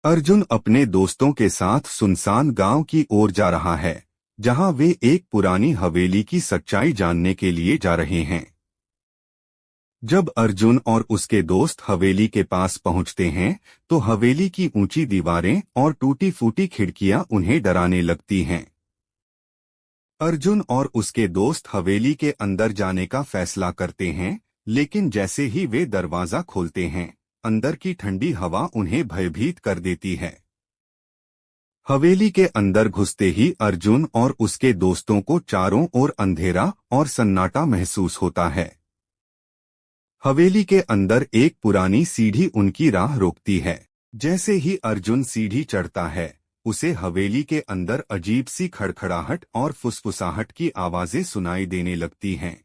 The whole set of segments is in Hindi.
अर्जुन अपने दोस्तों के साथ सुनसान गांव की ओर जा रहा है, जहां वे एक पुरानी हवेली की सच्चाई जानने के लिए जा रहे हैं। जब अर्जुन और उसके दोस्त हवेली के पास पहुंचते हैं, तो हवेली की ऊंची दीवारें और टूटी फूटी खिड़कियां उन्हें डराने लगती हैं। अर्जुन और उसके दोस्त हवेली के अंदर जाने का फैसला करते हैं, लेकिन जैसे ही वे दरवाजा खोलते हैं, अंदर की ठंडी हवा उन्हें भयभीत कर देती है। हवेली के अंदर घुसते ही अर्जुन और उसके दोस्तों को चारों ओर अंधेरा और सन्नाटा महसूस होता है। हवेली के अंदर एक पुरानी सीढ़ी उनकी राह रोकती है। जैसे ही अर्जुन सीढ़ी चढ़ता है, उसे हवेली के अंदर अजीब सी खड़खड़ाहट और फुसफुसाहट की आवाजें सुनाई देने लगती हैं।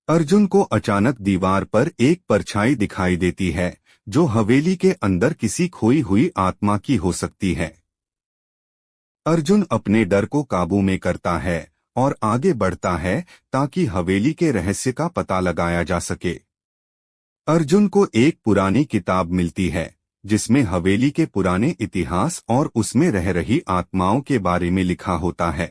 अर्जुन को अचानक दीवार पर एक परछाई दिखाई देती है, जो हवेली के अंदर किसी खोई हुई आत्मा की हो सकती है। अर्जुन अपने डर को काबू में करता है और आगे बढ़ता है ताकि हवेली के रहस्य का पता लगाया जा सके। अर्जुन को एक पुरानी किताब मिलती है, जिसमें हवेली के पुराने इतिहास और उसमें रह रही आत्माओं के बारे में लिखा होता है।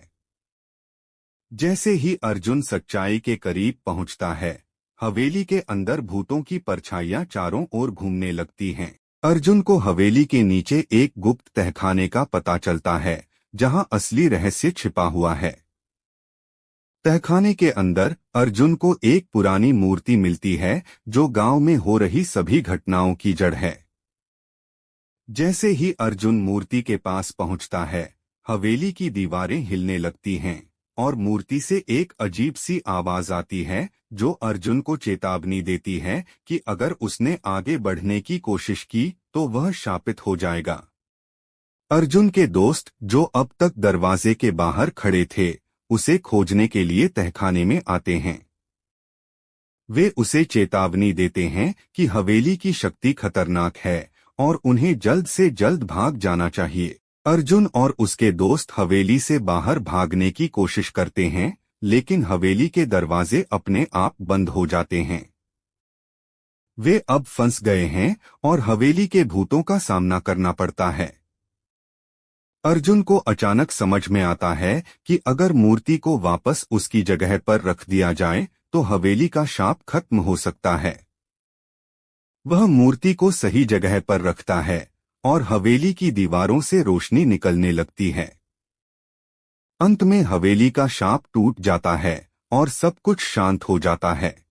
जैसे ही अर्जुन सच्चाई के करीब पहुंचता है, हवेली के अंदर भूतों की परछाइयां चारों ओर घूमने लगती हैं। अर्जुन को हवेली के नीचे एक गुप्त तहखाने का पता चलता है, जहां असली रहस्य छिपा हुआ है। तहखाने के अंदर अर्जुन को एक पुरानी मूर्ति मिलती है, जो गांव में हो रही सभी घटनाओं की जड़ है। जैसे ही अर्जुन मूर्ति के पास पहुंचता है, हवेली की दीवारें हिलने लगती हैं और मूर्ति से एक अजीब सी आवाज आती है, जो अर्जुन को चेतावनी देती है कि अगर उसने आगे बढ़ने की कोशिश की तो वह शापित हो जाएगा। अर्जुन के दोस्त, जो अब तक दरवाजे के बाहर खड़े थे, उसे खोजने के लिए तहखाने में आते हैं। वे उसे चेतावनी देते हैं कि हवेली की शक्ति खतरनाक है और उन्हें जल्द से जल्द भाग जाना चाहिए। अर्जुन और उसके दोस्त हवेली से बाहर भागने की कोशिश करते हैं, लेकिन हवेली के दरवाजे अपने आप बंद हो जाते हैं। वे अब फंस गए हैं और हवेली के भूतों का सामना करना पड़ता है। अर्जुन को अचानक समझ में आता है कि अगर मूर्ति को वापस उसकी जगह पर रख दिया जाए तो हवेली का शाप खत्म हो सकता है। वह मूर्ति को सही जगह पर रखता है और हवेली की दीवारों से रोशनी निकलने लगती है। अंत में हवेली का शाप टूट जाता है और सब कुछ शांत हो जाता है।